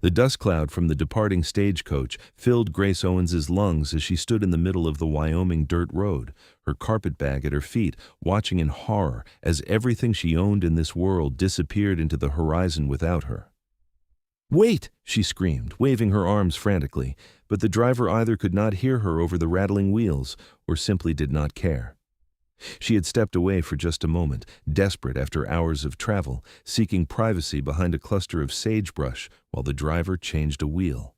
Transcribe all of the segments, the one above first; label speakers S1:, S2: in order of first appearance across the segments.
S1: The dust cloud from the departing stagecoach filled Grace Owens's lungs as she stood in the middle of the Wyoming dirt road, her carpetbag at her feet, watching in horror as everything she owned in this world disappeared into the horizon without her. "Wait!" she screamed, waving her arms frantically, but the driver either could not hear her over the rattling wheels or simply did not care. She had stepped away for just a moment, desperate after hours of travel, seeking privacy behind a cluster of sagebrush while the driver changed a wheel.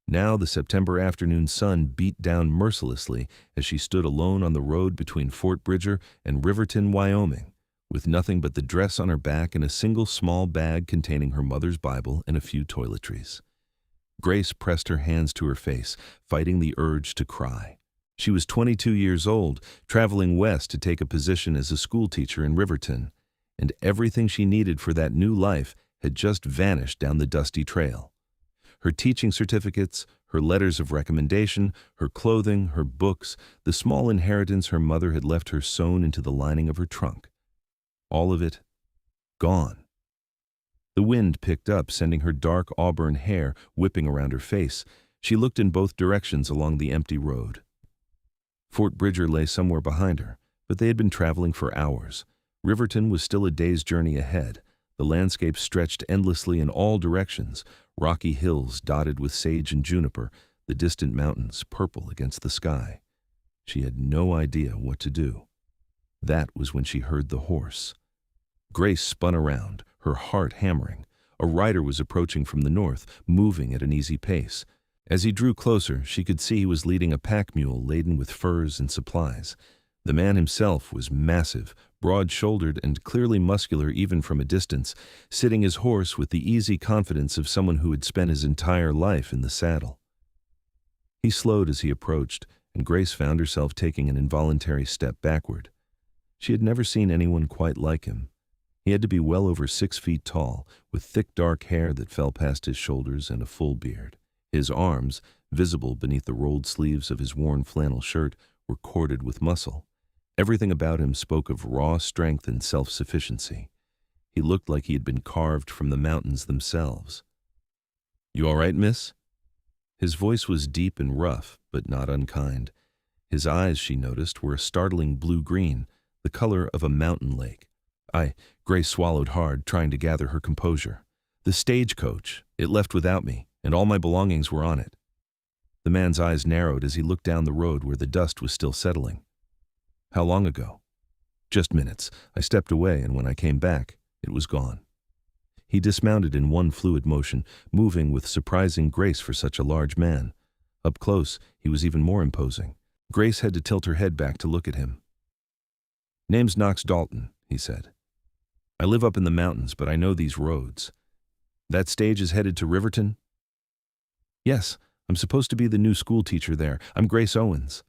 S1: Now the September afternoon sun beat down mercilessly as she stood alone on the road between Fort Bridger and Riverton, Wyoming, with nothing but the dress on her back and a single small bag containing her mother's Bible and a few toiletries. Grace pressed her hands to her face, fighting the urge to cry. She was 22 years old, traveling west to take a position as a schoolteacher in Riverton, and everything she needed for that new life had just vanished down the dusty trail. Her teaching certificates, her letters of recommendation, her clothing, her books, the small inheritance her mother had left her sewn into the lining of her trunk. All of it gone. The wind picked up, sending her dark auburn hair whipping around her face. She looked in both directions along the empty road. Fort Bridger lay somewhere behind her, but they had been traveling for hours. Riverton was still a day's journey ahead. The landscape stretched endlessly in all directions, rocky hills dotted with sage and juniper, the distant mountains purple against the sky. She had no idea what to do. That was when she heard the horse. Grace spun around, her heart hammering. A rider was approaching from the north, moving at an easy pace. As he drew closer, she could see he was leading a pack mule laden with furs and supplies. The man himself was massive, broad-shouldered and clearly muscular even from a distance, sitting his horse with the easy confidence of someone who had spent his entire life in the saddle. He slowed as he approached, and Grace found herself taking an involuntary step backward. She had never seen anyone quite like him. He had to be well over 6 feet tall, with thick dark hair that fell past his shoulders and a full beard. His arms, visible beneath the rolled sleeves of his worn flannel shirt, were corded with muscle. Everything about him spoke of raw strength and self-sufficiency. He looked like he had been carved from the mountains themselves. "You all right, miss?" His voice was deep and rough, but not unkind. His eyes, she noticed, were a startling blue-green, the color of a mountain lake. Grace swallowed hard, trying to gather her composure. "The stagecoach. It left without me, and all my belongings were on it." The man's eyes narrowed as he looked down the road where the dust was still settling. "How long ago?" "Just minutes. I stepped away, and when I came back, it was gone." He dismounted in one fluid motion, moving with surprising grace for such a large man. Up close, he was even more imposing. Grace had to tilt her head back to look at him. "Name's Knox Dalton," he said. "I live up in the mountains, but I know these roads. That stage is headed to Riverton?" "Yes, I'm supposed to be the new schoolteacher there. I'm Grace Owens."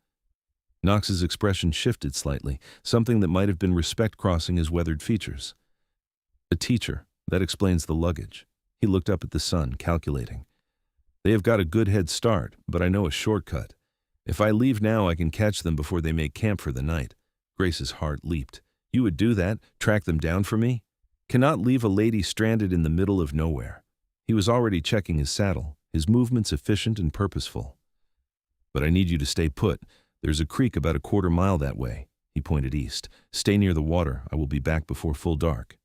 S1: Knox's expression shifted slightly, something that might have been respect crossing his weathered features. "A teacher. That explains the luggage." He looked up at the sun, calculating. "They have got a good head start, but I know a shortcut. If I leave now, I can catch them before they make camp for the night." Grace's heart leaped. "You would do that? Track them down for me?" "Cannot leave a lady stranded in the middle of nowhere." He was already checking his saddle, his movements efficient and purposeful. "But I need you to stay put. There's a creek about a quarter-mile that way." He pointed east. "Stay near the water. I will be back before full dark."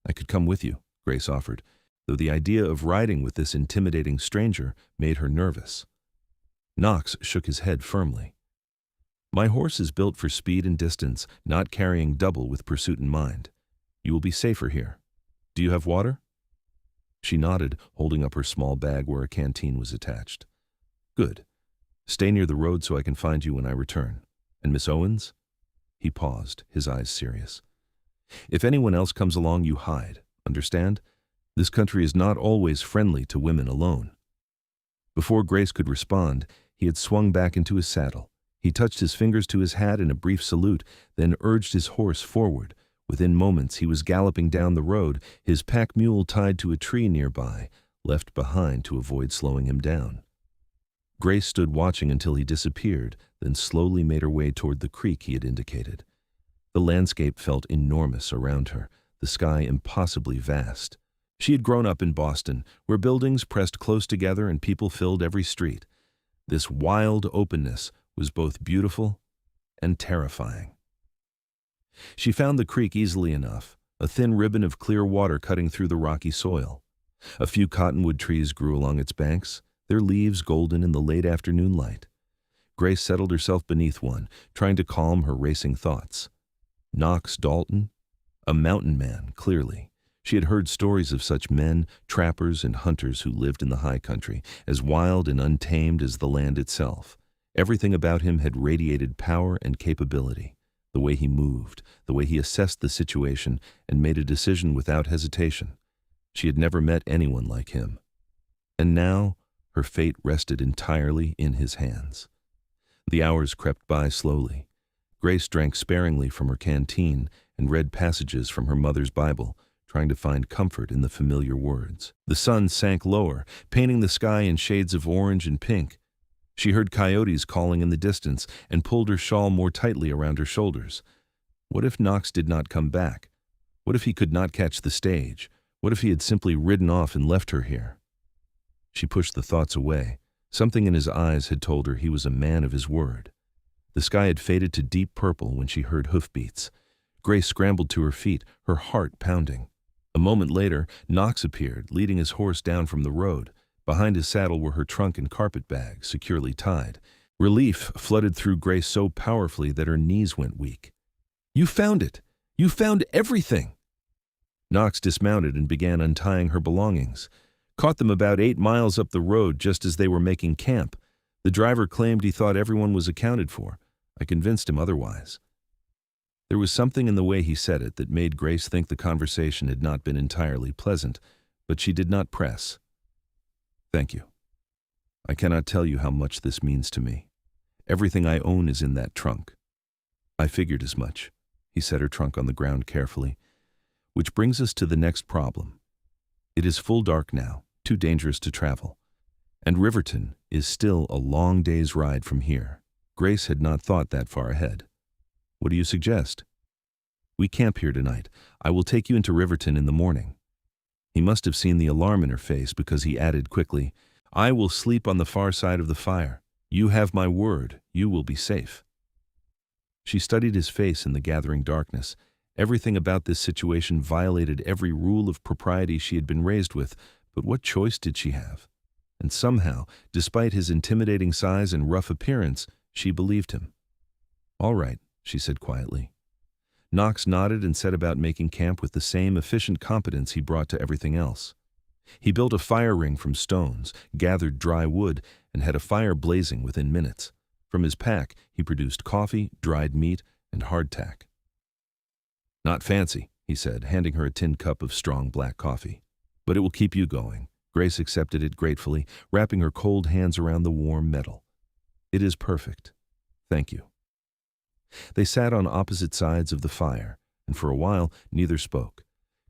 S1: "I could come with you," Grace offered, though the idea of riding with this intimidating stranger made her nervous. Knox shook his head firmly. "My horse is built for speed and distance, not carrying double with pursuit in mind. You will be safer here. Do you have water?" She nodded, holding up her small bag where a canteen was attached. "Good. Stay near the road so I can find you when I return. And Miss Owens?" He paused, his eyes serious. "If anyone else comes along, you hide. Understand? This country is not always friendly to women alone." Before Grace could respond, he had swung back into his saddle. He touched his fingers to his hat in a brief salute, then urged his horse forward. Within moments, he was galloping down the road, his pack mule tied to a tree nearby, left behind to avoid slowing him down. Grace stood watching until he disappeared, then slowly made her way toward the creek he had indicated. The landscape felt enormous around her, the sky impossibly vast. She had grown up in Boston, where buildings pressed close together and people filled every street. This wild openness was both beautiful and terrifying. She found the creek easily enough, a thin ribbon of clear water cutting through the rocky soil. A few cottonwood trees grew along its banks, their leaves golden in the late afternoon light. Grace settled herself beneath one, trying to calm her racing thoughts. Knox Dalton? A mountain man, clearly. She had heard stories of such men, trappers and hunters who lived in the high country, as wild and untamed as the land itself. Everything about him had radiated power and capability. The way he moved, the way he assessed the situation and made a decision without hesitation. She had never met anyone like him. And now, her fate rested entirely in his hands. The hours crept by slowly. Grace drank sparingly from her canteen and read passages from her mother's Bible, trying to find comfort in the familiar words. The sun sank lower, painting the sky in shades of orange and pink. She heard coyotes calling in the distance and pulled her shawl more tightly around her shoulders. What if Knox did not come back? What if he could not catch the stage? What if he had simply ridden off and left her here? She pushed the thoughts away. Something in his eyes had told her he was a man of his word. The sky had faded to deep purple when she heard hoofbeats. Grace scrambled to her feet, her heart pounding. A moment later, Knox appeared, leading his horse down from the road. Behind his saddle were her trunk and carpet bag, securely tied. Relief flooded through Grace so powerfully that her knees went weak. "You found it! You found everything!" Knox dismounted and began untying her belongings. Caught them about 8 miles up the road just as they were making camp. The driver claimed he thought everyone was accounted for. I convinced him otherwise. There was something in the way he said it that made Grace think the conversation had not been entirely pleasant, but she did not press. "Thank you. I cannot tell you how much this means to me. Everything I own is in that trunk." "I figured as much." He set her trunk on the ground carefully. "Which brings us to the next problem. It is full dark now, too dangerous to travel. And Riverton is still a long day's ride from here." Grace had not thought that far ahead. "What do you suggest?" "We camp here tonight. I will take you into Riverton in the morning." He must have seen the alarm in her face because he added quickly, "I will sleep on the far side of the fire. You have my word, you will be safe." She studied his face in the gathering darkness. Everything about this situation violated every rule of propriety she had been raised with, but what choice did she have? And somehow, despite his intimidating size and rough appearance, she believed him. "All right," she said quietly. Knox nodded and set about making camp with the same efficient competence he brought to everything else. He built a fire ring from stones, gathered dry wood, and had a fire blazing within minutes. From his pack, he produced coffee, dried meat, and hardtack. "Not fancy," he said, handing her a tin cup of strong black coffee. "But it will keep you going." Grace accepted it gratefully, wrapping her cold hands around the warm metal. "It is perfect. Thank you." They sat on opposite sides of the fire, and for a while neither spoke.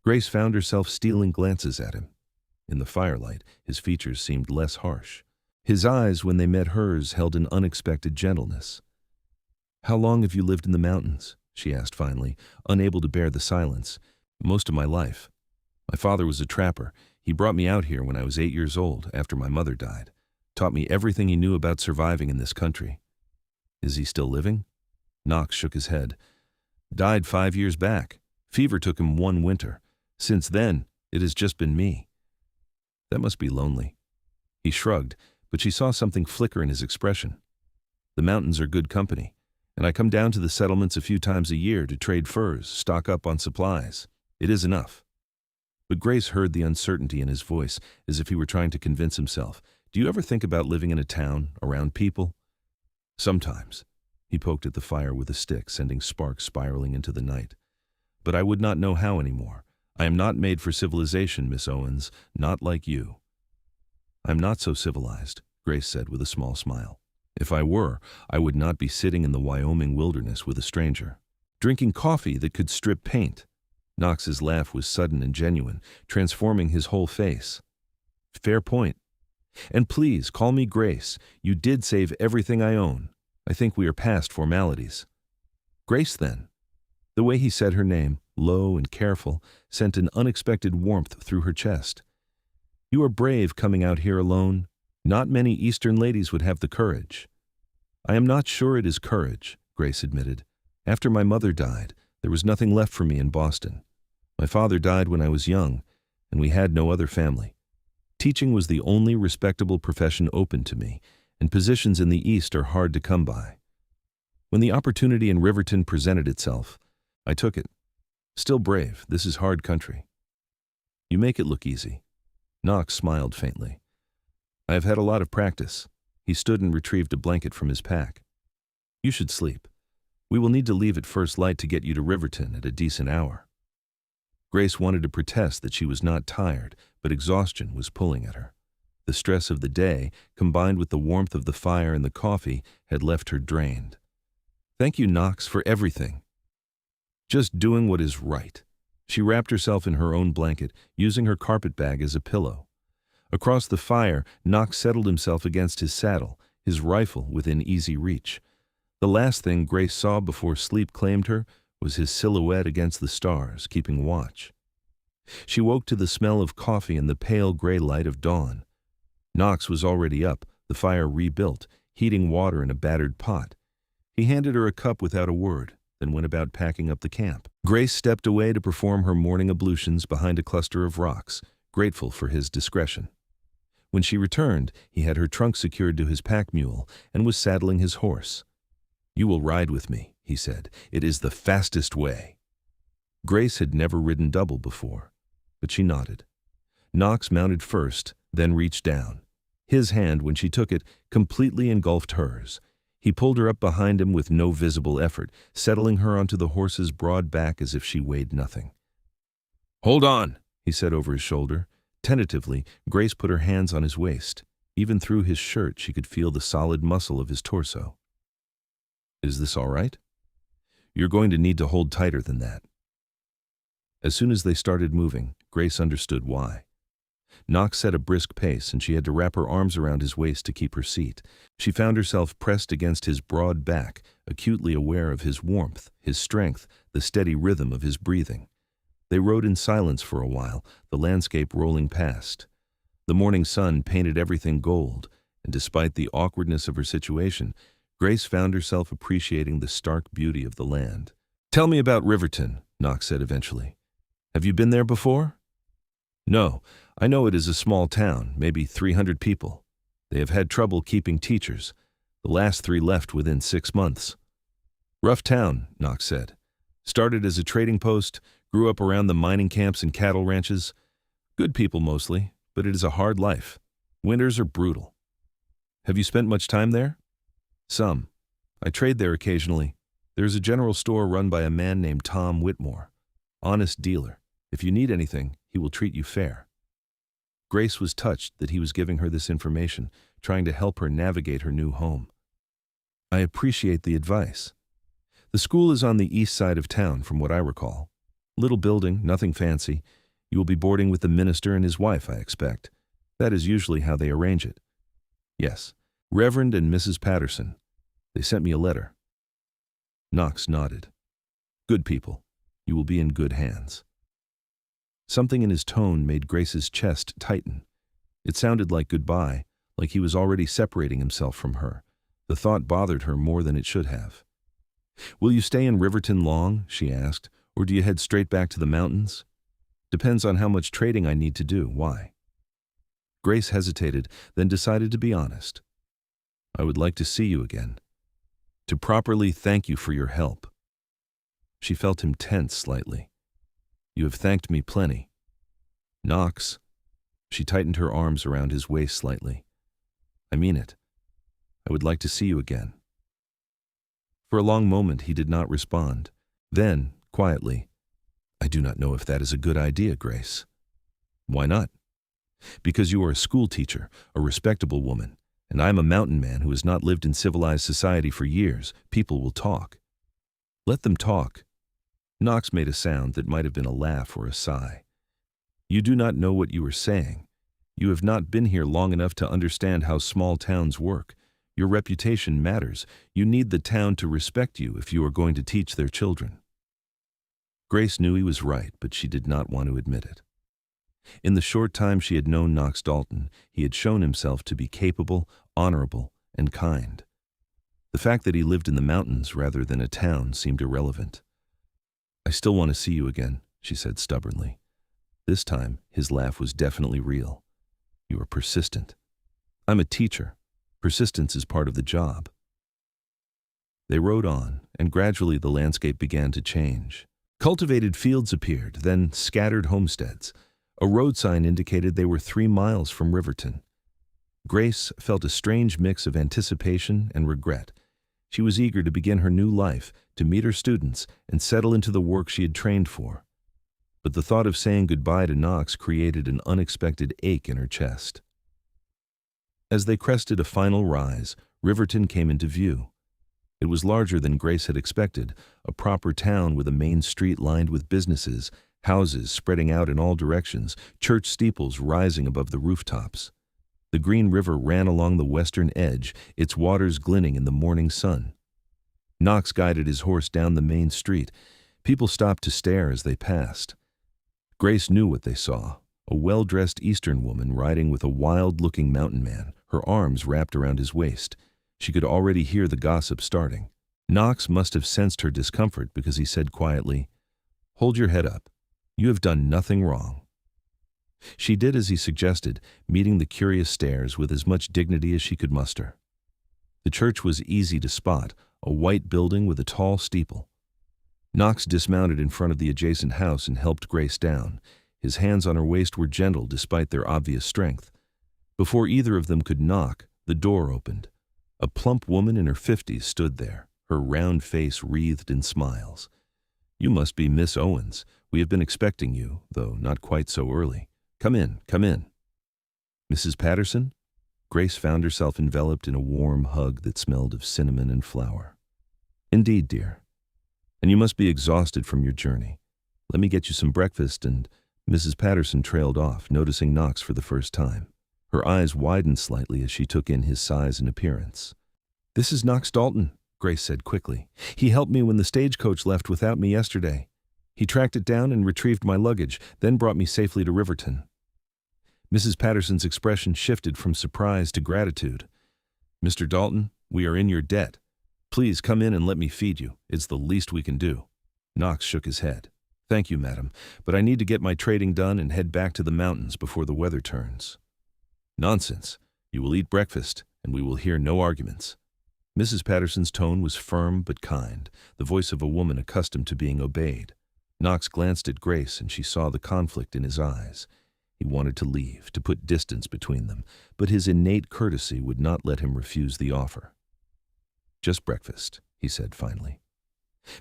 S1: Grace found herself stealing glances at him. In the firelight, his features seemed less harsh. His eyes, when they met hers, held an unexpected gentleness. "How long have you lived in the mountains?" she asked finally, unable to bear the silence. "Most of my life. My father was a trapper. He brought me out here when I was 8 years old, after my mother died. Taught me everything he knew about surviving in this country." "Is he still living?" Knox shook his head. "Died 5 years back. Fever took him one winter. Since then, it has just been me." "That must be lonely." He shrugged, but she saw something flicker in his expression. "The mountains are good company, and I come down to the settlements a few times a year to trade furs, stock up on supplies. It is enough." But Grace heard the uncertainty in his voice, as if he were trying to convince himself. "Do you ever think about living in a town, around people?" "Sometimes." He poked at the fire with a stick, sending sparks spiraling into the night. "But I would not know how anymore. I am not made for civilization, Miss Owens, not like you." "I'm not so civilized," Grace said with a small smile. "If I were, I would not be sitting in the Wyoming wilderness with a stranger, drinking coffee that could strip paint." Knox's laugh was sudden and genuine, transforming his whole face. "Fair point. And please, call me Grace. You did save everything I own. I think we are past formalities." "Grace, then." The way he said her name, low and careful, sent an unexpected warmth through her chest. "You are brave coming out here alone. Not many Eastern ladies would have the courage." "I am not sure it is courage," Grace admitted. "After my mother died, there was nothing left for me in Boston. My father died when I was young, and we had no other family. Teaching was the only respectable profession open to me, and positions in the East are hard to come by. When the opportunity in Riverton presented itself, I took it. Still brave, this is hard country." "You make it look easy." Knox smiled faintly. "I have had a lot of practice." He stood and retrieved a blanket from his pack. "You should sleep. We will need to leave at first light to get you to Riverton at a decent hour." Grace wanted to protest that she was not tired, but exhaustion was pulling at her. The stress of the day, combined with the warmth of the fire and the coffee, had left her drained. "Thank you, Knox, for everything." "Just doing what is right." She wrapped herself in her own blanket, using her carpetbag as a pillow. Across the fire, Knox settled himself against his saddle, his rifle within easy reach. The last thing Grace saw before sleep claimed her was his silhouette against the stars, keeping watch. She woke to the smell of coffee and the pale gray light of dawn. Knox was already up, the fire rebuilt, heating water in a battered pot. He handed her a cup without a word, then went about packing up the camp. Grace stepped away to perform her morning ablutions behind a cluster of rocks, grateful for his discretion. When she returned, he had her trunk secured to his pack mule and was saddling his horse. "You will ride with me," he said. "It is the fastest way." Grace had never ridden double before, but she nodded. Knox mounted first, then reached down. His hand, when she took it, completely engulfed hers. He pulled her up behind him with no visible effort, settling her onto the horse's broad back as if she weighed nothing. "Hold on," he said over his shoulder. Tentatively, Grace put her hands on his waist. Even through his shirt, she could feel the solid muscle of his torso. "Is this all right?" "You're going to need to hold tighter than that." As soon as they started moving, Grace understood why. Knox set a brisk pace, and she had to wrap her arms around his waist to keep her seat. She found herself pressed against his broad back, acutely aware of his warmth, his strength, the steady rhythm of his breathing. They rode in silence for a while, the landscape rolling past. The morning sun painted everything gold, and despite the awkwardness of her situation, Grace found herself appreciating the stark beauty of the land. "Tell me about Riverton," Knox said eventually. "Have you been there before?" "No, I know it is a small town, maybe 300 people. They have had trouble keeping teachers. The last 3 left within 6 months." "Rough town," Knox said. "Started as a trading post, grew up around the mining camps and cattle ranches. Good people mostly, but it is a hard life. Winters are brutal." "Have you spent much time there?" "Some. I trade there occasionally. There is a general store run by a man named Tom Whitmore. Honest dealer. If you need anything, he will treat you fair." Grace was touched that he was giving her this information, trying to help her navigate her new home. "I appreciate the advice. The school is on the east side of town, from what I recall. Little building, nothing fancy. You will be boarding with the minister and his wife, I expect. That is usually how they arrange it." "Yes, Reverend and Mrs. Patterson. They sent me a letter." Knox nodded. "Good people. You will be in good hands." Something in his tone made Grace's chest tighten. It sounded like goodbye, like he was already separating himself from her. The thought bothered her more than it should have. "Will you stay in Riverton long?" she asked. "Or do you head straight back to the mountains?" "Depends on how much trading I need to do. Why?" Grace hesitated, then decided to be honest. "I would like to see you again. To properly thank you for your help." She felt him tense slightly. "You have thanked me plenty." "Knox." She tightened her arms around his waist slightly. "I mean it. I would like to see you again." For a long moment he did not respond. Then, quietly, "I do not know if that is a good idea, Grace." "Why not?" "Because you are a schoolteacher, a respectable woman, and I am a mountain man who has not lived in civilized society for years. People will talk." "Let them talk." Knox made a sound that might have been a laugh or a sigh. "You do not know what you are saying. You have not been here long enough to understand how small towns work. Your reputation matters. You need the town to respect you if you are going to teach their children." Grace knew he was right, but she did not want to admit it. In the short time she had known Knox Dalton, he had shown himself to be capable, honorable, and kind. The fact that he lived in the mountains rather than a town seemed irrelevant. "I still want to see you again," she said stubbornly. This time, his laugh was definitely real. "You are persistent." "I'm a teacher. Persistence is part of the job." They rode on, and gradually the landscape began to change. Cultivated fields appeared, then scattered homesteads. A road sign indicated they were 3 miles from Riverton. Grace felt a strange mix of anticipation and regret. She was eager to begin her new life, to meet her students, and settle into the work she had trained for. But the thought of saying goodbye to Knox created an unexpected ache in her chest. As they crested a final rise, Riverton came into view. It was larger than Grace had expected, a proper town with a main street lined with businesses, houses spreading out in all directions, church steeples rising above the rooftops. The Green River ran along the western edge, its waters glinting in the morning sun. Knox guided his horse down the main street. People stopped to stare as they passed. Grace knew what they saw, a well-dressed Eastern woman riding with a wild-looking mountain man, her arms wrapped around his waist. She could already hear the gossip starting. Knox must have sensed her discomfort because he said quietly, "Hold your head up. You have done nothing wrong." She did as he suggested, meeting the curious stares with as much dignity as she could muster. The church was easy to spot, a white building with a tall steeple. Knox dismounted in front of the adjacent house and helped Grace down. His hands on her waist were gentle despite their obvious strength. Before either of them could knock, the door opened. A plump woman in her 50s stood there, her round face wreathed in smiles. "You must be Miss Owens. We have been expecting you, though not quite so early. Come in, come in." "Mrs. Patterson?" Grace found herself enveloped in a warm hug that smelled of cinnamon and flour. "Indeed, dear. And you must be exhausted from your journey. Let me get you some breakfast," and Mrs. Patterson trailed off, noticing Knox for the first time. Her eyes widened slightly as she took in his size and appearance. "This is Knox Dalton," Grace said quickly. "He helped me when the stagecoach left without me yesterday. He tracked it down and retrieved my luggage, then brought me safely to Riverton." Mrs. Patterson's expression shifted from surprise to gratitude. "Mr. Dalton, we are in your debt. Please come in and let me feed you. It's the least we can do." Knox shook his head. "Thank you, madam, but I need to get my trading done and head back to the mountains before the weather turns." "Nonsense. You will eat breakfast, and we will hear no arguments." Mrs. Patterson's tone was firm but kind, the voice of a woman accustomed to being obeyed. Knox glanced at Grace, and she saw the conflict in his eyes. He wanted to leave, to put distance between them, but his innate courtesy would not let him refuse the offer. "Just breakfast," he said finally.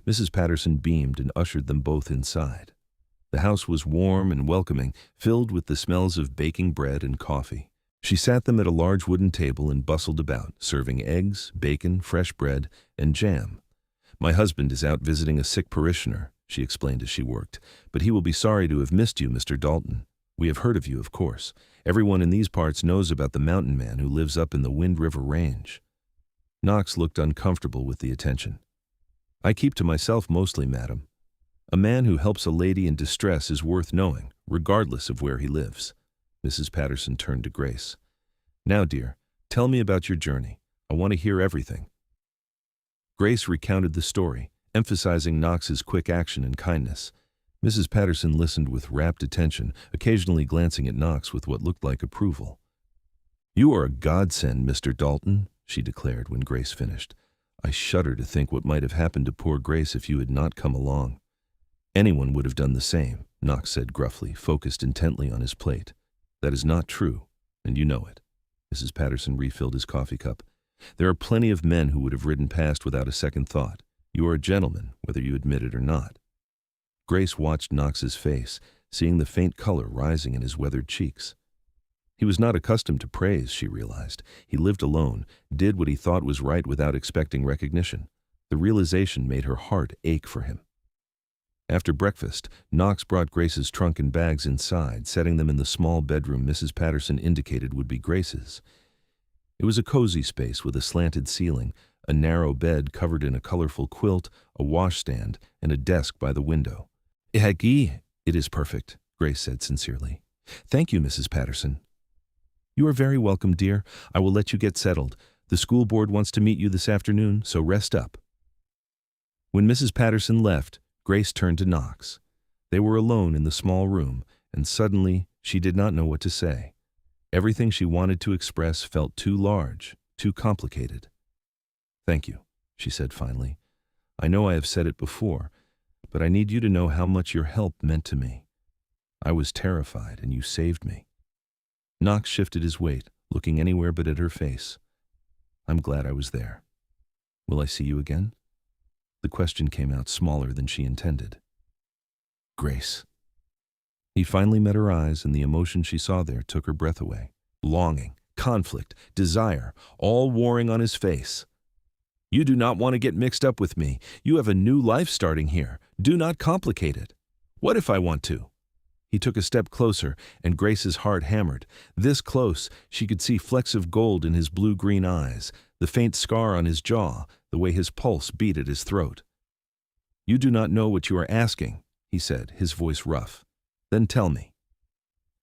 S1: Mrs. Patterson beamed and ushered them both inside. The house was warm and welcoming, filled with the smells of baking bread and coffee. She sat them at a large wooden table and bustled about, serving eggs, bacon, fresh bread, and jam. "My husband is out visiting a sick parishioner," she explained as she worked, "but he will be sorry to have missed you, Mr. Dalton. We have heard of you, of course. Everyone in these parts knows about the mountain man who lives up in the Wind River Range." Knox looked uncomfortable with the attention. "I keep to myself mostly, madam. A man who helps a lady in distress is worth knowing, regardless of where he lives." Mrs. Patterson turned to Grace. "Now, dear, tell me about your journey. I want to hear everything." Grace recounted the story, emphasizing Knox's quick action and kindness. Mrs. Patterson listened with rapt attention, occasionally glancing at Knox with what looked like approval. "You are a godsend, Mr. Dalton," she declared when Grace finished. "I shudder to think what might have happened to poor Grace if you had not come along." "Anyone would have done the same," Knox said gruffly, focused intently on his plate. "That is not true, and you know it." Mrs. Patterson refilled his coffee cup. "There are plenty of men who would have ridden past without a second thought. You are a gentleman, whether you admit it or not." Grace watched Knox's face, seeing the faint color rising in his weathered cheeks. He was not accustomed to praise, she realized. He lived alone, did what he thought was right without expecting recognition. The realization made her heart ache for him. After breakfast, Knox brought Grace's trunk and bags inside, setting them in the small bedroom Mrs. Patterson indicated would be Grace's. It was a cozy space with a slanted ceiling, a narrow bed covered in a colorful quilt, a washstand, and a desk by the window. It is perfect, Grace said sincerely. Thank you, Mrs. Patterson. You are very welcome, dear. I will let you get settled. The school board wants to meet you this afternoon, so rest up. When Mrs. Patterson left, Grace turned to Knox. They were alone in the small room, and suddenly she did not know what to say. Everything she wanted to express felt too large, too complicated. Thank you, she said finally. I know I have said it before, but I need you to know how much your help meant to me. I was terrified, and you saved me. Knox shifted his weight, looking anywhere but at her face. I'm glad I was there. Will I see you again? The question came out smaller than she intended. Grace. He finally met her eyes, and the emotion she saw there took her breath away. Longing, conflict, desire, all warring on his face. You do not want to get mixed up with me. You have a new life starting here. Do not complicate it. What if I want to? He took a step closer, and Grace's heart hammered. This close, she could see flecks of gold in his blue-green eyes, the faint scar on his jaw, the way his pulse beat at his throat. You do not know what you are asking, he said, his voice rough. Then tell me.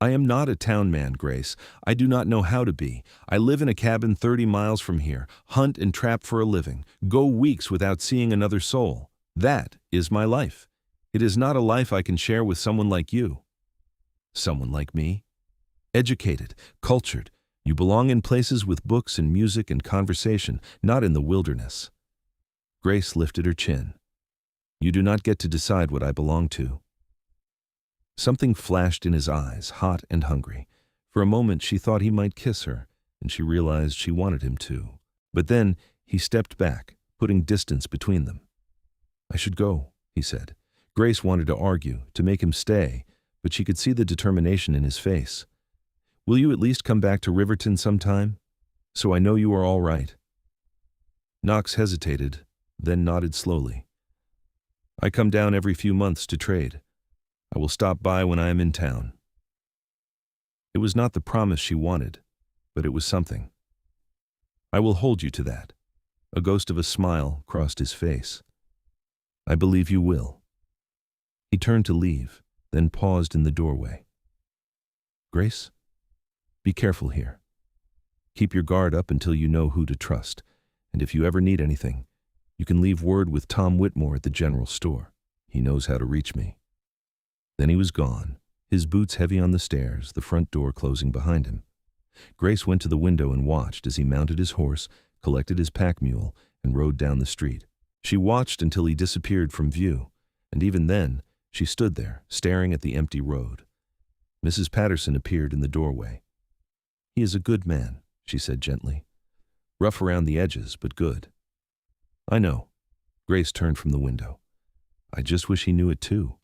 S1: I am not a town man, Grace. I do not know how to be. I live in a cabin 30 miles from here, hunt and trap for a living, go weeks without seeing another soul. That is my life. It is not a life I can share with someone like you. Someone like me? Educated, cultured, you belong in places with books and music and conversation, not in the wilderness. Grace lifted her chin. You do not get to decide what I belong to. Something flashed in his eyes, hot and hungry. For a moment she thought he might kiss her, and she realized she wanted him to. But then he stepped back, putting distance between them. I should go, he said. Grace wanted to argue, to make him stay, but she could see the determination in his face. Will you at least come back to Riverton sometime? So I know you are all right. Knox hesitated, then nodded slowly. I come down every few months to trade. I will stop by when I am in town. It was not the promise she wanted, but it was something. I will hold you to that. A ghost of a smile crossed his face. I believe you will. He turned to leave, then paused in the doorway. Grace, be careful here. Keep your guard up until you know who to trust, and if you ever need anything, you can leave word with Tom Whitmore at the general store. He knows how to reach me. Then he was gone, his boots heavy on the stairs, the front door closing behind him. Grace went to the window and watched as he mounted his horse, collected his pack mule, and rode down the street. She watched until he disappeared from view, and even then, she stood there, staring at the empty road. Mrs. Patterson appeared in the doorway. He is a good man, she said gently. Rough around the edges, but good. I know. Grace turned from the window. I just wish he knew it too.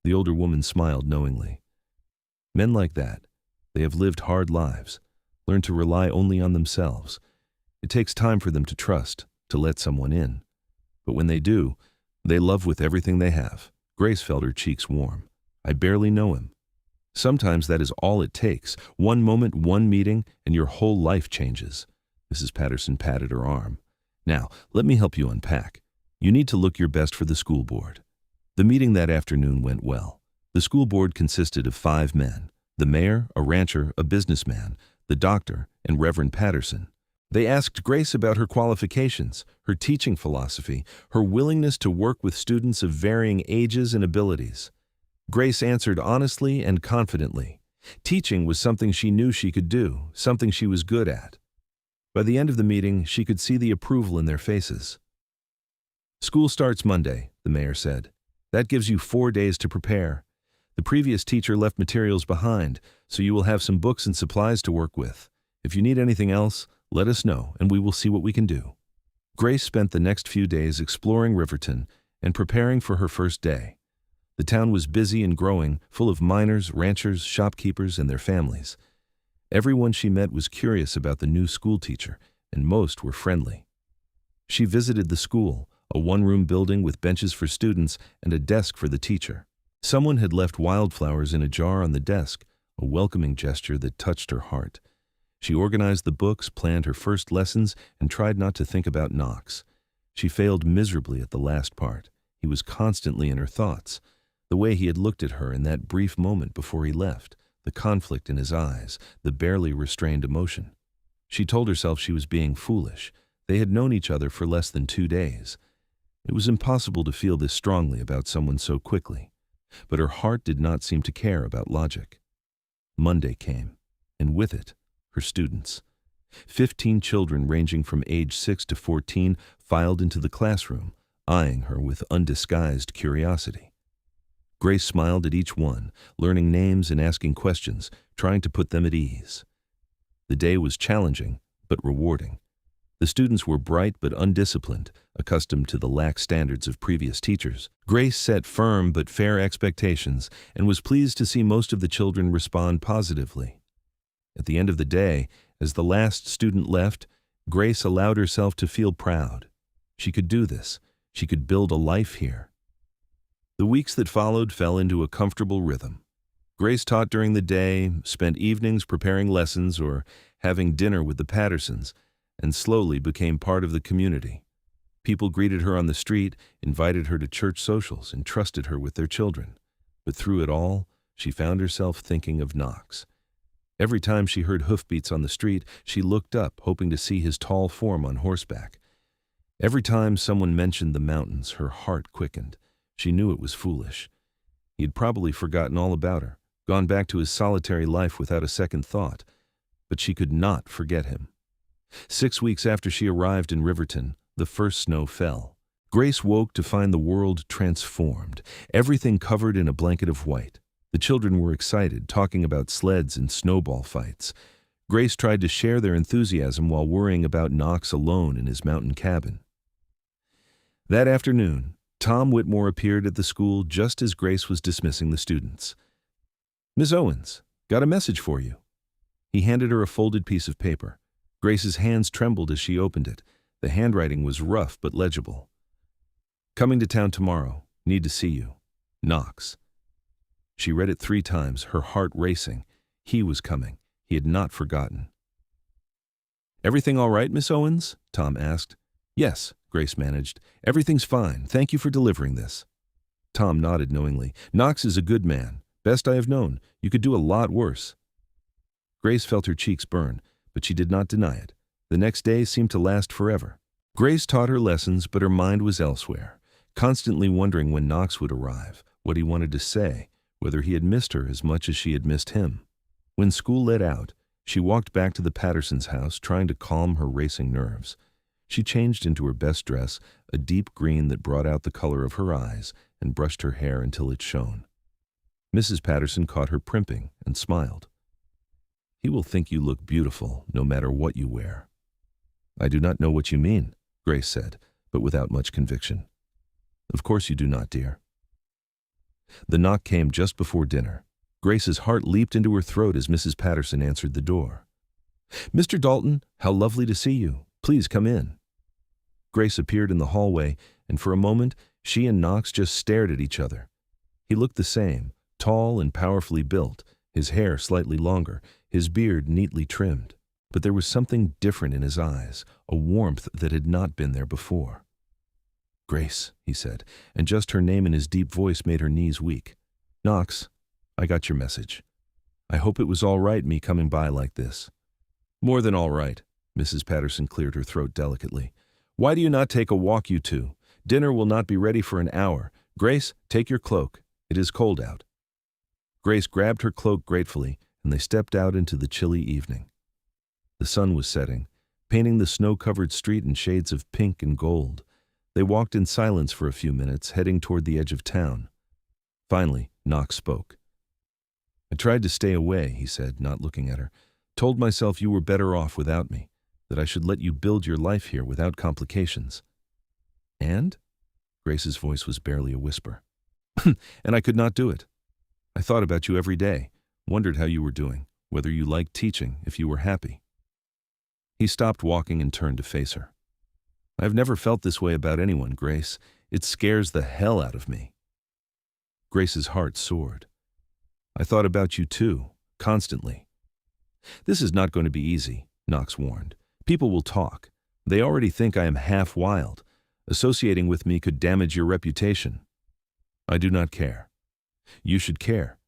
S1: The older woman smiled knowingly. Men like that, they have lived hard lives, learned to rely only on themselves. It takes time for them to trust, to let someone in. But when they do, they love with everything they have. Grace felt her cheeks warm. I barely know him. Sometimes that is all it takes. One moment, one meeting, and your whole life changes. Mrs. Patterson patted her arm. Now, let me help you unpack. You need to look your best for the school board. The meeting that afternoon went well. The school board consisted of 5 men. The mayor, a rancher, a businessman, the doctor, and Reverend Patterson. They asked Grace about her qualifications, her teaching philosophy, her willingness to work with students of varying ages and abilities. Grace answered honestly and confidently. Teaching was something she knew she could do, something she was good at. By the end of the meeting, she could see the approval in their faces. School starts Monday, the mayor said. That gives you 4 days to prepare. The previous teacher left materials behind, so you will have some books and supplies to work with. If you need anything else, let us know, and we will see what we can do. Grace spent the next few days exploring Riverton and preparing for her first day. The town was busy and growing, full of miners, ranchers, shopkeepers, and their families. Everyone she met was curious about the new schoolteacher, and most were friendly. She visited the school, a one-room building with benches for students and a desk for the teacher. Someone had left wildflowers in a jar on the desk, a welcoming gesture that touched her heart. She organized the books, planned her first lessons, and tried not to think about Knox. She failed miserably at the last part. He was constantly in her thoughts. The way he had looked at her in that brief moment before he left, the conflict in his eyes, the barely restrained emotion. She told herself she was being foolish. They had known each other for less than 2 days. It was impossible to feel this strongly about someone so quickly, but her heart did not seem to care about logic. Monday came, and with it, her students. 15 children ranging from age 6 to 14 filed into the classroom, eyeing her with undisguised curiosity. Grace smiled at each one, learning names and asking questions, trying to put them at ease. The day was challenging, but rewarding. The students were bright but undisciplined, accustomed to the lax standards of previous teachers. Grace set firm but fair expectations and was pleased to see most of the children respond positively. At the end of the day, as the last student left, Grace allowed herself to feel proud. She could do this. She could build a life here. The weeks that followed fell into a comfortable rhythm. Grace taught during the day, spent evenings preparing lessons or having dinner with the Pattersons, and slowly became part of the community. People greeted her on the street, invited her to church socials, and trusted her with their children. But through it all, she found herself thinking of Knox. Every time she heard hoofbeats on the street, she looked up, hoping to see his tall form on horseback. Every time someone mentioned the mountains, her heart quickened. She knew it was foolish. He had probably forgotten all about her, gone back to his solitary life without a second thought. But she could not forget him. 6 weeks after she arrived in Riverton, the first snow fell. Grace woke to find the world transformed, everything covered in a blanket of white. The children were excited, talking about sleds and snowball fights. Grace tried to share their enthusiasm while worrying about Knox alone in his mountain cabin. That afternoon, Tom Whitmore appeared at the school just as Grace was dismissing the students. "Miss Owens, got a message for you." He handed her a folded piece of paper. Grace's hands trembled as she opened it. The handwriting was rough but legible. "Coming to town tomorrow. Need to see you. Knox." She read it 3 times, her heart racing. He was coming. He had not forgotten. "Everything all right, Miss Owens?" Tom asked. "Yes," Grace managed. "Everything's fine. Thank you for delivering this." Tom nodded knowingly. "Knox is a good man. Best I have known. You could do a lot worse." Grace felt her cheeks burn, but she did not deny it. The next day seemed to last forever. Grace taught her lessons, but her mind was elsewhere, constantly wondering when Knox would arrive, what he wanted to say, whether he had missed her as much as she had missed him. When school let out, she walked back to the Pattersons' house, trying to calm her racing nerves. She changed into her best dress, a deep green that brought out the color of her eyes, and brushed her hair until it shone. Mrs. Patterson caught her primping and smiled. "He will think you look beautiful, no matter what you wear." "I do not know what you mean," Grace said, but without much conviction. "Of course you do not, dear." The knock came just before dinner. Grace's heart leaped into her throat as Mrs. Patterson answered the door. "Mr. Dalton, how lovely to see you. Please come in." Grace appeared in the hallway, and for a moment, she and Knox just stared at each other. He looked the same, tall and powerfully built, his hair slightly longer, his beard neatly trimmed. But there was something different in his eyes, a warmth that had not been there before. "Grace," he said, and just her name in his deep voice made her knees weak. "Knox, I got your message. I hope it was all right me coming by like this." "More than all right." Mrs. Patterson cleared her throat delicately. "Why do you not take a walk, you two? Dinner will not be ready for an hour. Grace, take your cloak. It is cold out." Grace grabbed her cloak gratefully, and they stepped out into the chilly evening. The sun was setting, painting the snow-covered street in shades of pink and gold. They walked in silence for a few minutes, heading toward the edge of town. Finally, Knox spoke. "I tried to stay away," he said, not looking at her. "Told myself you were better off without me, that I should let you build your life here without complications." "And?" Grace's voice was barely a whisper. "And I could not do it. I thought about you every day, wondered how you were doing, whether you liked teaching, if you were happy." He stopped walking and turned to face her. "I've never felt this way about anyone, Grace. It scares the hell out of me." Grace's heart soared. "I thought about you too, constantly." "This is not going to be easy," Knox warned. "People will talk. They already think I am half wild. Associating with me could damage your reputation." "I do not care." You should care.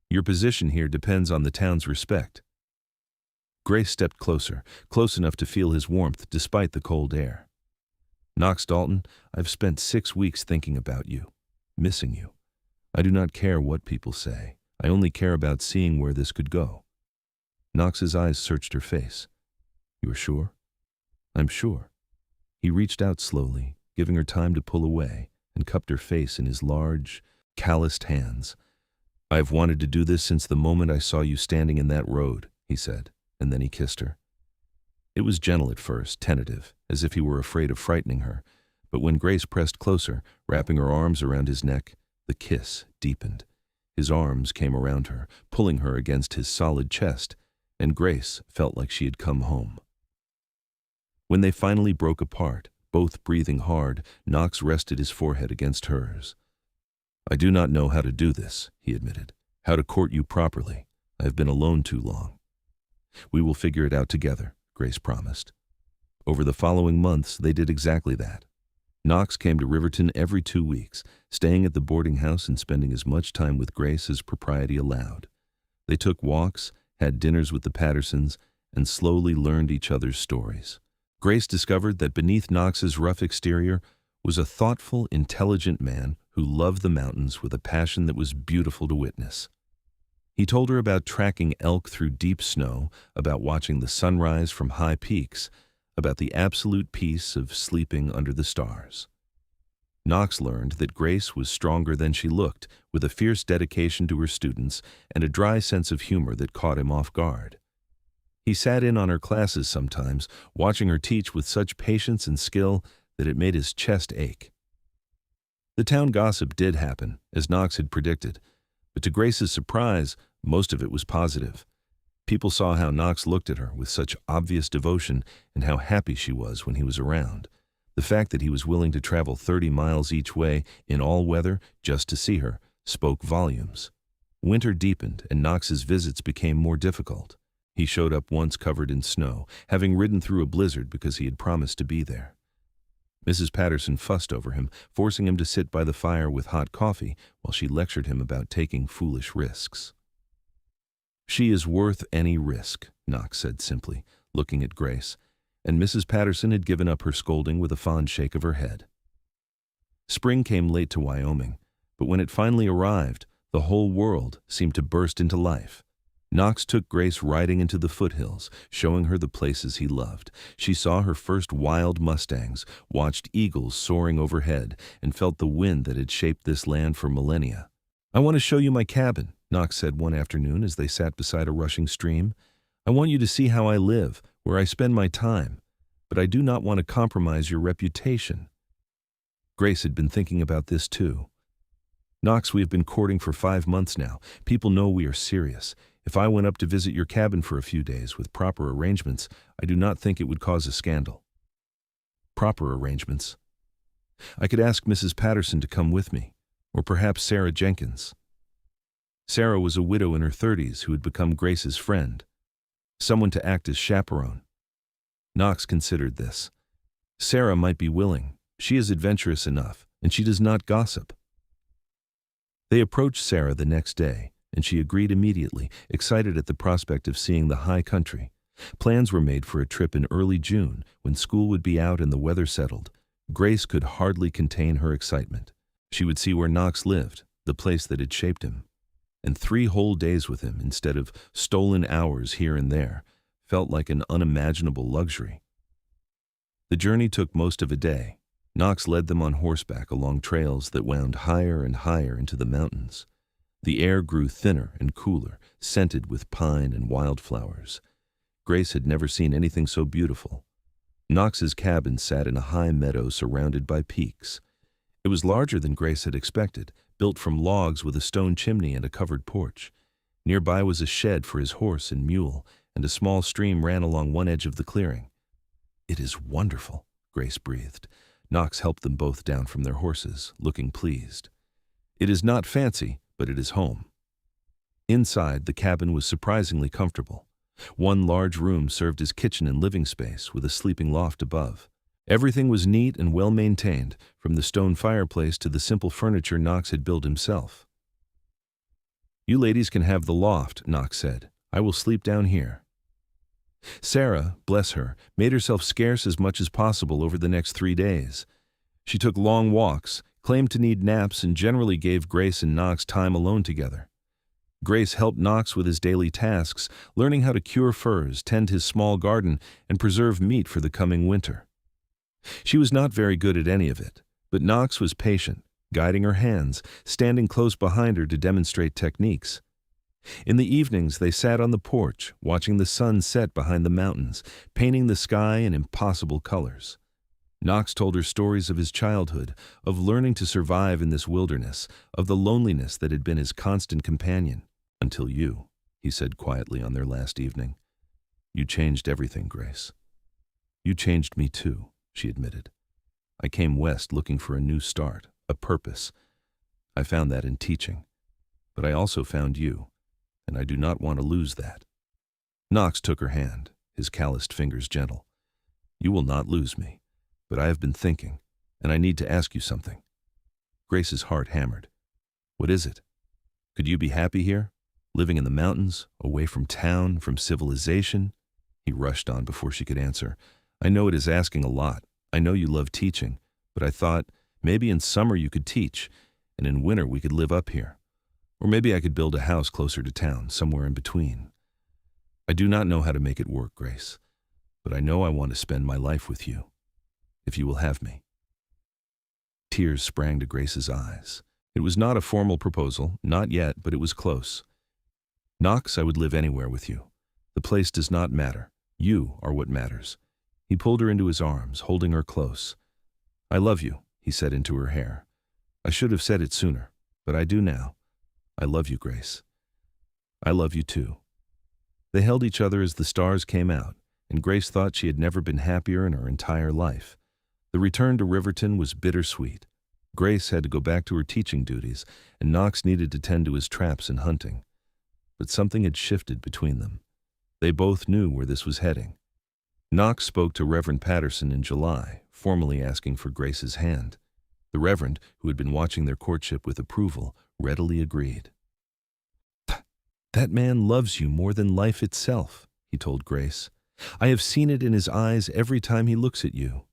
S1: Your position here depends on the town's respect. Grace stepped closer, close enough to feel his warmth despite the cold air. Knox Dalton, I've spent 6 weeks thinking about you, missing you. I do not care what people say. I only care about seeing where this could go. Knox's eyes searched her face. You are sure? I'm sure. He reached out slowly, giving her time to pull away, and cupped her face in his large, calloused hands. I've wanted to do this since the moment I saw you standing in that road, he said, and then he kissed her. It was gentle at first, tentative, as if he were afraid of frightening her, but when Grace pressed closer, wrapping her arms around his neck, the kiss deepened. His arms came around her, pulling her against his solid chest, and Grace felt like she had come home. When they finally broke apart, both breathing hard, Knox rested his forehead against hers. I do not know how to do this, he admitted, how to court you properly. I have been alone too long. We will figure it out together, Grace promised. Over the following months, they did exactly that. Knox came to Riverton every 2 weeks, staying at the boarding house and spending as much time with Grace as propriety allowed. They took walks, had dinners with the Pattersons, and slowly learned each other's stories. Grace discovered that beneath Knox's rough exterior was a thoughtful, intelligent man who loved the mountains with a passion that was beautiful to witness. He told her about tracking elk through deep snow, about watching the sunrise from high peaks, about the absolute peace of sleeping under the stars. Knox learned that Grace was stronger than she looked, with a fierce dedication to her students and a dry sense of humor that caught him off guard. He sat in on her classes sometimes, watching her teach with such patience and skill that it made his chest ache. The town gossip did happen, as Knox had predicted, but to Grace's surprise, most of it was positive. People saw how Knox looked at her with such obvious devotion and how happy she was when he was around. The fact that he was willing to travel 30 miles each way in all weather just to see her spoke volumes. Winter deepened and Knox's visits became more difficult. He showed up once covered in snow, having ridden through a blizzard because he had promised to be there. Mrs. Patterson fussed over him, forcing him to sit by the fire with hot coffee while she lectured him about taking foolish risks. She is worth any risk, Knox said simply, looking at Grace, and Mrs. Patterson had given up her scolding with a fond shake of her head. Spring came late to Wyoming, but when it finally arrived, the whole world seemed to burst into life. Knox took Grace riding into the foothills, showing her the places he loved. She saw her first wild mustangs, watched eagles soaring overhead, and felt the wind that had shaped this land for millennia. I want to show you my cabin, Knox said one afternoon as they sat beside a rushing stream. I want you to see how I live, where I spend my time, but I do not want to compromise your reputation. Grace had been thinking about this too. Knox, we have been courting for 5 months now. People know we are serious. If I went up to visit your cabin for a few days with proper arrangements, I do not think it would cause a scandal. Proper arrangements. I could ask Mrs. Patterson to come with me, or perhaps Sarah Jenkins. Sarah was a widow in her 30s who had become Grace's friend, someone to act as chaperone. Knox considered this. Sarah might be willing. She is adventurous enough, and she does not gossip. They approached Sarah the next day, and she agreed immediately, excited at the prospect of seeing the high country. Plans were made for a trip in early June, when school would be out and the weather settled. Grace could hardly contain her excitement. She would see where Knox lived, the place that had shaped him. And 3 whole days with him, instead of stolen hours here and there, felt like an unimaginable luxury. The journey took most of a day. Knox led them on horseback along trails that wound higher and higher into the mountains. The air grew thinner and cooler, scented with pine and wildflowers. Grace had never seen anything so beautiful. Knox's cabin sat in a high meadow surrounded by peaks. It was larger than Grace had expected, built from logs with a stone chimney and a covered porch. Nearby was a shed for his horse and mule, and a small stream ran along one edge of the clearing. It is wonderful, Grace breathed. Knox helped them both down from their horses, looking pleased. It is not fancy, but it is home. Inside, the cabin was surprisingly comfortable. One large room served as kitchen and living space, with a sleeping loft above. Everything was neat and well maintained, from the stone fireplace to the simple furniture Knox had built himself. "You ladies can have the loft," Knox said. "I will sleep down here." Sarah, bless her, made herself scarce as much as possible over the next 3 days. She took long walks, claimed to need naps, and generally gave Grace and Knox time alone together. Grace helped Knox with his daily tasks, learning how to cure furs, tend his small garden, and preserve meat for the coming winter. She was not very good at any of it, but Knox was patient, guiding her hands, standing close behind her to demonstrate techniques. In the evenings, they sat on the porch, watching the sun set behind the mountains, painting the sky in impossible colors. Knox told her stories of his childhood, of learning to survive in this wilderness, of the loneliness that had been his constant companion. "Until you," he said quietly on their last evening. "You changed everything, Grace." "You changed me too," she admitted. "I came west looking for a new start, a purpose. I found that in teaching. But I also found you, and I do not want to lose that." Knox took her hand, his calloused fingers gentle. "You will not lose me. But I have been thinking, and I need to ask you something." Grace's heart hammered. "What is it? Could you be happy here, living in the mountains, away from town, from civilization?" He rushed on before she could answer. "I know it is asking a lot. I know you love teaching, but I thought maybe in summer you could teach, and in winter we could live up here. Or maybe I could build a house closer to town, somewhere in between. I do not know how to make it work, Grace, but I know I want to spend my life with you. If you will have me." Tears sprang to Grace's eyes. It was not a formal proposal, not yet, but it was close. "Knox, I would live anywhere with you. The place does not matter. You are what matters." He pulled her into his arms, holding her close. "I love you," he said into her hair. "I should have said it sooner, but I do now. I love you, Grace. I love you too." They held each other as the stars came out, and Grace thought she had never been happier in her entire life. The return to Riverton was bittersweet. Grace had to go back to her teaching duties, and Knox needed to tend to his traps and hunting. But something had shifted between them. They both knew where this was heading. Knox spoke to Reverend Patterson in July, formally asking for Grace's hand. The Reverend, who had been watching their courtship with approval, readily agreed. "That man loves you more than life itself," he told Grace. "I have seen it in his eyes every time he looks at you.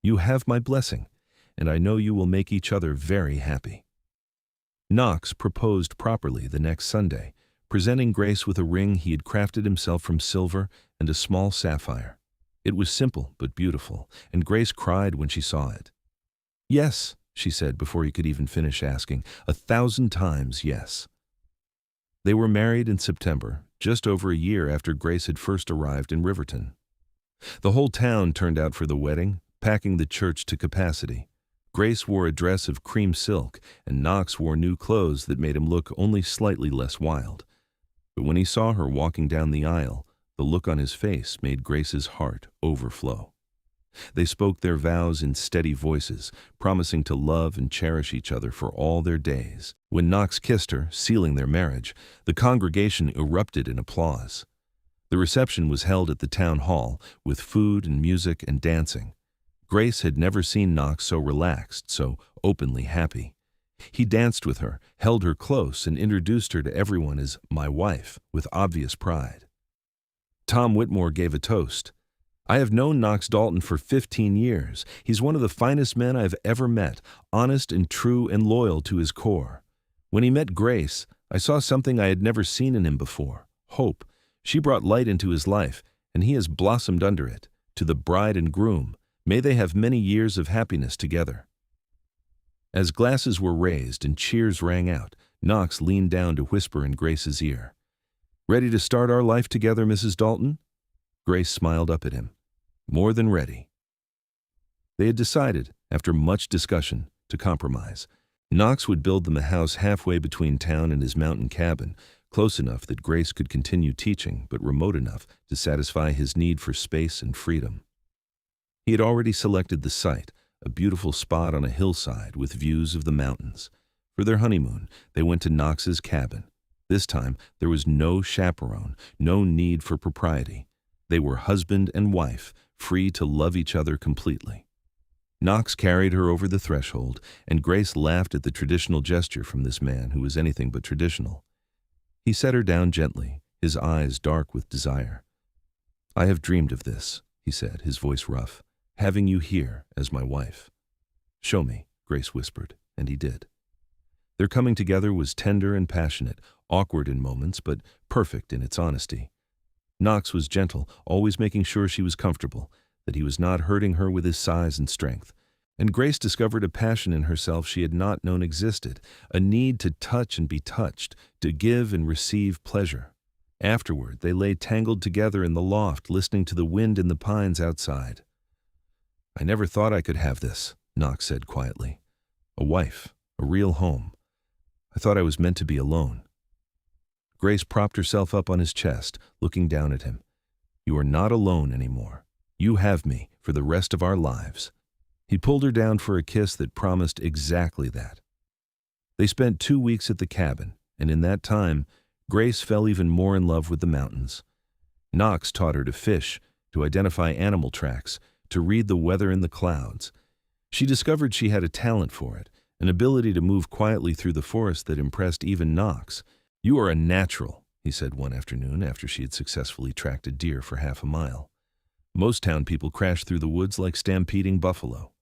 S1: You have my blessing, and I know you will make each other very happy." Knox proposed properly the next Sunday, presenting Grace with a ring he had crafted himself from silver and a small sapphire. It was simple but beautiful, and Grace cried when she saw it. "Yes," she said before he could even finish asking, 1,000 times yes. They were married in September, just over a year after Grace had first arrived in Riverton. The whole town turned out for the wedding, packing the church to capacity. Grace wore a dress of cream silk, and Knox wore new clothes that made him look only slightly less wild. But when he saw her walking down the aisle, the look on his face made Grace's heart overflow. They spoke their vows in steady voices, promising to love and cherish each other for all their days. When Knox kissed her, sealing their marriage, the congregation erupted in applause. The reception was held at the town hall, with food and music and dancing. Grace had never seen Knox so relaxed, so openly happy. He danced with her, held her close, and introduced her to everyone as "my wife," with obvious pride. Tom Whitmore gave a toast. "I have known Knox Dalton for 15 years. He's one of the finest men I have ever met, honest and true and loyal to his core. When he met Grace, I saw something I had never seen in him before, hope. She brought light into his life, and he has blossomed under it. To the bride and groom, may they have many years of happiness together." As glasses were raised and cheers rang out, Knox leaned down to whisper in Grace's ear. "Ready to start our life together, Mrs. Dalton?" Grace smiled up at him. "More than ready." They had decided, after much discussion, to compromise. Knox would build them a house halfway between town and his mountain cabin, close enough that Grace could continue teaching, but remote enough to satisfy his need for space and freedom. He had already selected the site, a beautiful spot on a hillside with views of the mountains. For their honeymoon, they went to Knox's cabin. This time, there was no chaperone, no need for propriety. They were husband and wife, free to love each other completely. Knox carried her over the threshold, and Grace laughed at the traditional gesture from this man who was anything but traditional. He set her down gently, his eyes dark with desire. "I have dreamed of this," he said, his voice rough, "having you here as my wife." "Show me," Grace whispered, and he did. Their coming together was tender and passionate, awkward in moments, but perfect in its honesty. Knox was gentle, always making sure she was comfortable, that he was not hurting her with his size and strength. And Grace discovered a passion in herself she had not known existed, a need to touch and be touched, to give and receive pleasure. Afterward, they lay tangled together in the loft, listening to the wind in the pines outside. "I never thought I could have this," Knox said quietly. "A wife, a real home. I thought I was meant to be alone." Grace propped herself up on his chest, looking down at him. "You are not alone anymore. You have me for the rest of our lives." He pulled her down for a kiss that promised exactly that. They spent 2 weeks at the cabin, and in that time, Grace fell even more in love with the mountains. Knox taught her to fish, to identify animal tracks, to read the weather in the clouds. She discovered she had a talent for it, an ability to move quietly through the forest that impressed even Knox. "You are a natural," he said one afternoon after she had successfully tracked a deer for half a mile. "Most town people crash through the woods like stampeding buffalo."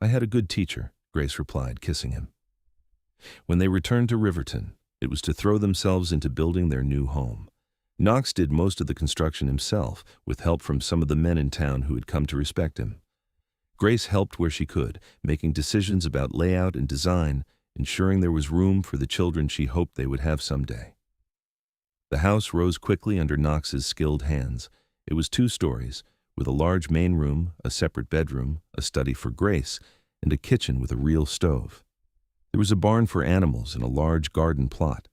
S1: "I had a good teacher," Grace replied, kissing him. When they returned to Riverton, it was to throw themselves into building their new home. Knox did most of the construction himself, with help from some of the men in town who had come to respect him. Grace helped where she could, making decisions about layout and design, ensuring there was room for the children she hoped they would have someday. The house rose quickly under Knox's skilled hands. It was 2 stories, with a large main room, a separate bedroom, a study for Grace, and a kitchen with a real stove. There was a barn for animals and a large garden plot.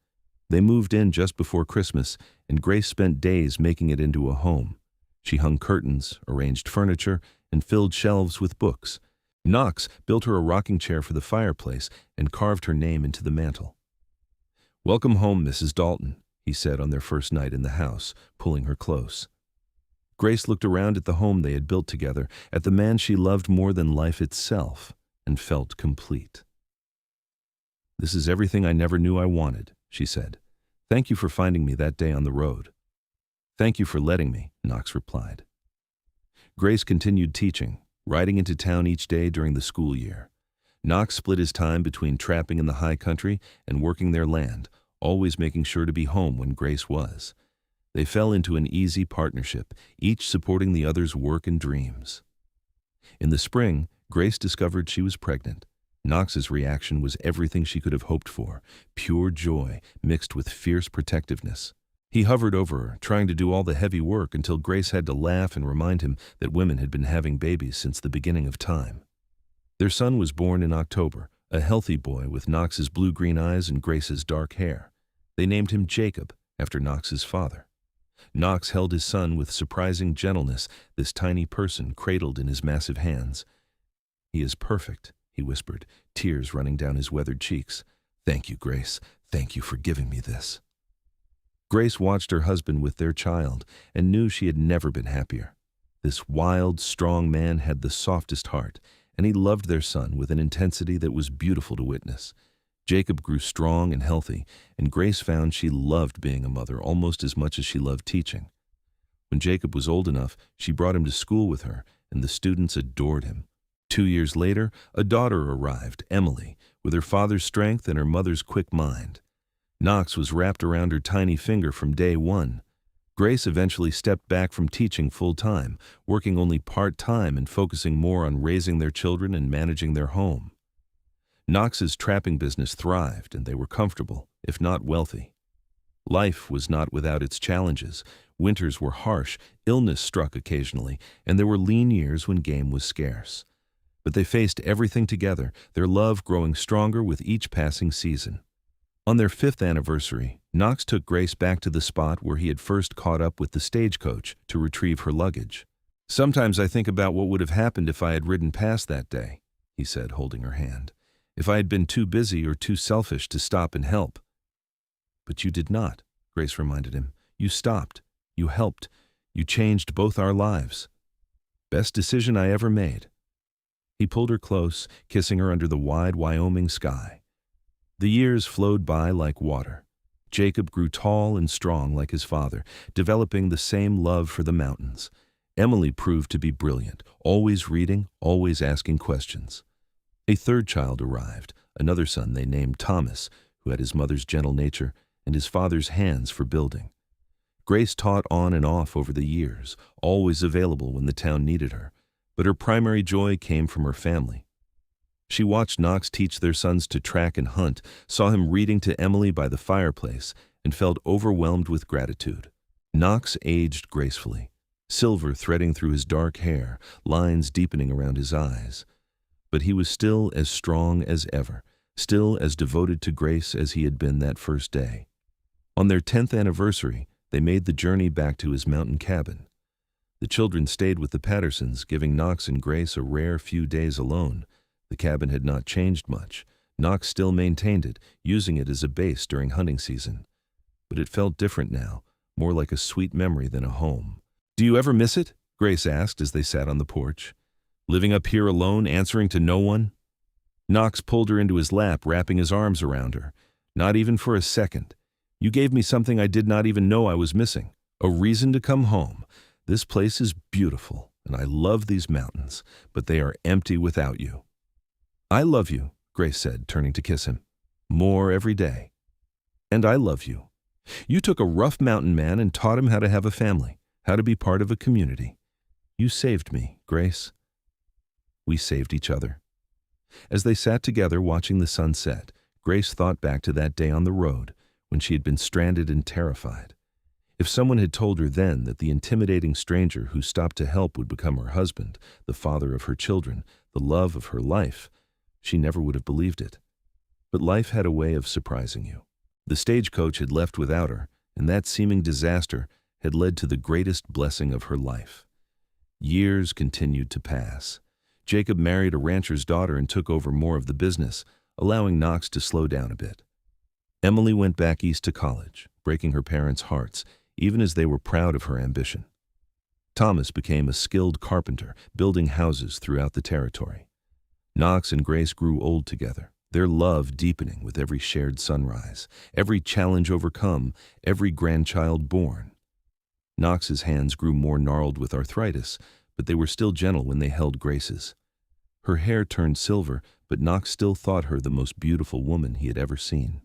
S1: They moved in just before Christmas, and Grace spent days making it into a home. She hung curtains, arranged furniture, and filled shelves with books. Knox built her a rocking chair for the fireplace and carved her name into the mantel. "Welcome home, Mrs. Dalton," he said on their first night in the house, pulling her close. Grace looked around at the home they had built together, at the man she loved more than life itself, and felt complete. "This is everything I never knew I wanted," she said. "Thank you for finding me that day on the road." "Thank you for letting me," Knox replied. Grace continued teaching, riding into town each day during the school year. Knox split his time between trapping in the high country and working their land, always making sure to be home when Grace was. They fell into an easy partnership, each supporting the other's work and dreams. In the spring, Grace discovered she was pregnant. Knox's reaction was everything she could have hoped for, pure joy mixed with fierce protectiveness. He hovered over her, trying to do all the heavy work until Grace had to laugh and remind him that women had been having babies since the beginning of time. Their son was born in October, a healthy boy with Knox's blue-green eyes and Grace's dark hair. They named him Jacob, after Knox's father. Knox held his son with surprising gentleness, this tiny person cradled in his massive hands. "He is perfect," he whispered, tears running down his weathered cheeks. "Thank you, Grace. Thank you for giving me this." Grace watched her husband with their child and knew she had never been happier. This wild, strong man had the softest heart, and he loved their son with an intensity that was beautiful to witness. Jacob grew strong and healthy, and Grace found she loved being a mother almost as much as she loved teaching. When Jacob was old enough, she brought him to school with her, and the students adored him. 2 years later, a daughter arrived, Emily, with her father's strength and her mother's quick mind. Knox was wrapped around her tiny finger from day one. Grace eventually stepped back from teaching full-time, working only part-time and focusing more on raising their children and managing their home. Knox's trapping business thrived, and they were comfortable, if not wealthy. Life was not without its challenges. Winters were harsh, illness struck occasionally, and there were lean years when game was scarce. But they faced everything together, their love growing stronger with each passing season. On their 5th anniversary, Knox took Grace back to the spot where he had first caught up with the stagecoach to retrieve her luggage. "Sometimes I think about what would have happened if I had ridden past that day," he said, holding her hand. "If I had been too busy or too selfish to stop and help." "But you did not," Grace reminded him. "You stopped. You helped. You changed both our lives. Best decision I ever made." He pulled her close, kissing her under the wide Wyoming sky. The years flowed by like water. Jacob grew tall and strong like his father, developing the same love for the mountains. Emily proved to be brilliant, always reading, always asking questions. A third child arrived, another son they named Thomas, who had his mother's gentle nature and his father's hands for building. Grace taught on and off over the years, always available when the town needed her, but her primary joy came from her family. She watched Knox teach their sons to track and hunt, saw him reading to Emily by the fireplace, and felt overwhelmed with gratitude. Knox aged gracefully, silver threading through his dark hair, lines deepening around his eyes. But he was still as strong as ever, still as devoted to Grace as he had been that first day. On their 10th anniversary, they made the journey back to his mountain cabin. The children stayed with the Pattersons, giving Knox and Grace a rare few days alone. The cabin had not changed much. Knox still maintained it, using it as a base during hunting season. But it felt different now, more like a sweet memory than a home. "Do you ever miss it?" Grace asked as they sat on the porch. "Living up here alone, answering to no one?" Knox pulled her into his lap, wrapping his arms around her. "Not even for a second. You gave me something I did not even know I was missing. A reason to come home. This place is beautiful, and I love these mountains, but they are empty without you." "I love you," Grace said, turning to kiss him. "More every day." "And I love you. You took a rough mountain man and taught him how to have a family, how to be part of a community. You saved me, Grace." We saved each other. As they sat together watching the sunset, Grace thought back to that day on the road when she had been stranded and terrified. If someone had told her then that the intimidating stranger who stopped to help would become her husband, the father of her children, the love of her life, she never would have believed it. But life had a way of surprising you. The stagecoach had left without her, and that seeming disaster had led to the greatest blessing of her life. Years continued to pass. Jacob married a rancher's daughter and took over more of the business, allowing Knox to slow down a bit. Emily went back east to college, breaking her parents' hearts, even as they were proud of her ambition. Thomas became a skilled carpenter, building houses throughout the territory. Knox and Grace grew old together, their love deepening with every shared sunrise, every challenge overcome, every grandchild born. Knox's hands grew more gnarled with arthritis, but they were still gentle when they held Grace's. Her hair turned silver, but Knox still thought her the most beautiful woman he had ever seen.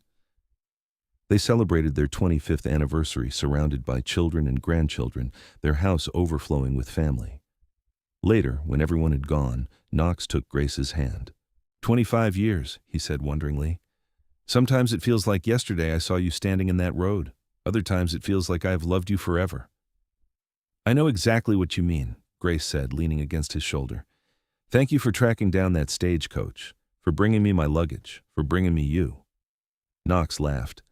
S1: They celebrated their 25th anniversary surrounded by children and grandchildren, their house overflowing with family. Later, when everyone had gone, Knox took Grace's hand. 25 years, he said wonderingly. Sometimes it feels like yesterday I saw you standing in that road. Other times it feels like I have loved you forever." "I know exactly what you mean," Grace said, leaning against his shoulder. "Thank you for tracking down that stagecoach, for bringing me my luggage, for bringing me you." Knox laughed.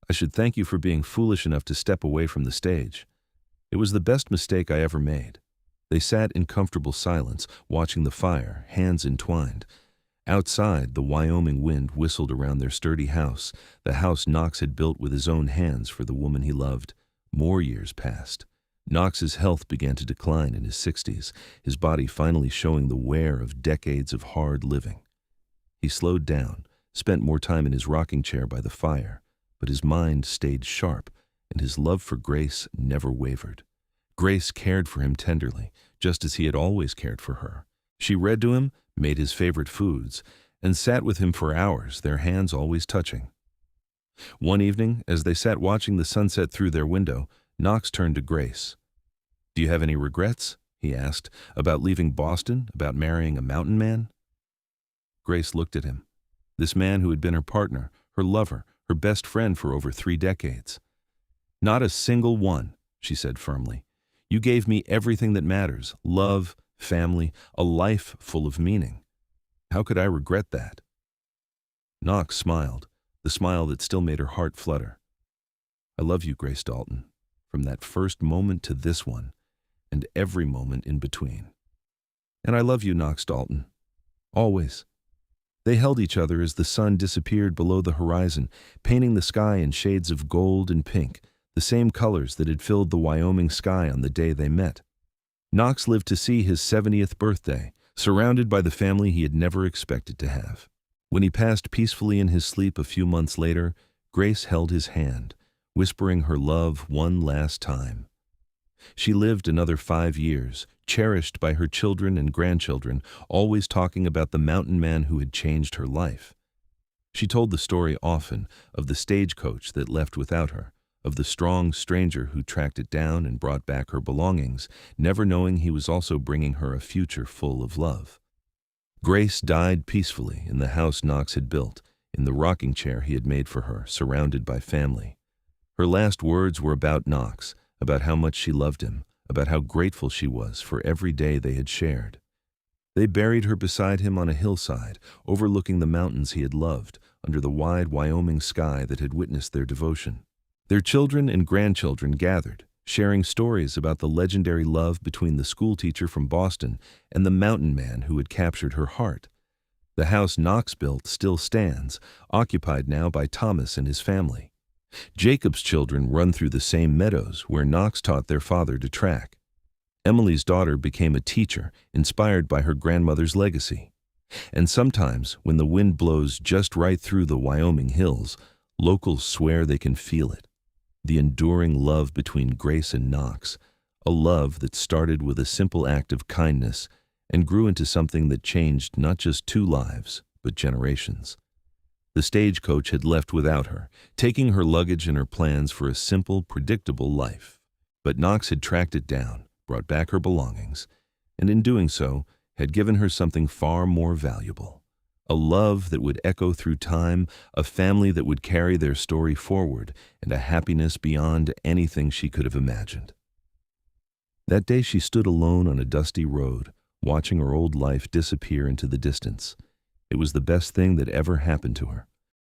S1: "I should thank you for being foolish enough to step away from the stage. It was the best mistake I ever made." They sat in comfortable silence, watching the fire, hands entwined. Outside, the Wyoming wind whistled around their sturdy house, the house Knox had built with his own hands for the woman he loved. More years passed. Knox's health began to decline in his 60s, his body finally showing the wear of decades of hard living. He slowed down, spent more time in his rocking chair by the fire, but his mind stayed sharp, and his love for Grace never wavered. Grace cared for him tenderly, just as he had always cared for her. She read to him, made his favorite foods, and sat with him for hours, their hands always touching. One evening, as they sat watching the sunset through their window, Knox turned to Grace. "Do you have any regrets?" he asked, "about leaving Boston, about marrying a mountain man?" Grace looked at him. This man who had been her partner, her lover, her best friend for over 3 decades. "Not a single one," she said firmly. "You gave me everything that matters, love, family, a life full of meaning. How could I regret that?" Knox smiled, the smile that still made her heart flutter. "I love you, Grace Dalton, from that first moment to this one, and every moment in between. And I love you, Knox Dalton. Always." They held each other as the sun disappeared below the horizon, painting the sky in shades of gold and pink, the same colors that had filled the Wyoming sky on the day they met. Knox lived to see his 70th birthday, surrounded by the family he had never expected to have. When he passed peacefully in his sleep a few months later, Grace held his hand, whispering her love one last time. She lived another 5 years, cherished by her children and grandchildren, always talking about the mountain man who had changed her life. She told the story often of the stagecoach that left without her, of the strong stranger who tracked it down and brought back her belongings, never knowing he was also bringing her a future full of love. Grace died peacefully in the house Knox had built, in the rocking chair he had made for her, surrounded by family. Her last words were about Knox, about how much she loved him, about how grateful she was for every day they had shared. They buried her beside him on a hillside, overlooking the mountains he had loved, under the wide Wyoming sky that had witnessed their devotion. Their children and grandchildren gathered, sharing stories about the legendary love between the schoolteacher from Boston and the mountain man who had captured her heart. The house Knox built still stands, occupied now by Thomas and his family. Jacob's children run through the same meadows where Knox taught their father to track. Emily's daughter became a teacher, inspired by her grandmother's legacy. And sometimes, when the wind blows just right through the Wyoming hills, locals swear they can feel it. The enduring love between Grace and Knox, a love that started with a simple act of kindness and grew into something that changed not just 2 lives, but generations. The stagecoach had left without her, taking her luggage and her plans for a simple, predictable life. But Knox had tracked it down, brought back her belongings, and in doing so, had given her something far more valuable. A love that would echo through time, a family that would carry their story forward, and a happiness beyond anything she could have imagined. That day she stood alone on a dusty road, watching her old life disappear into the distance. It was the best thing that ever happened to her.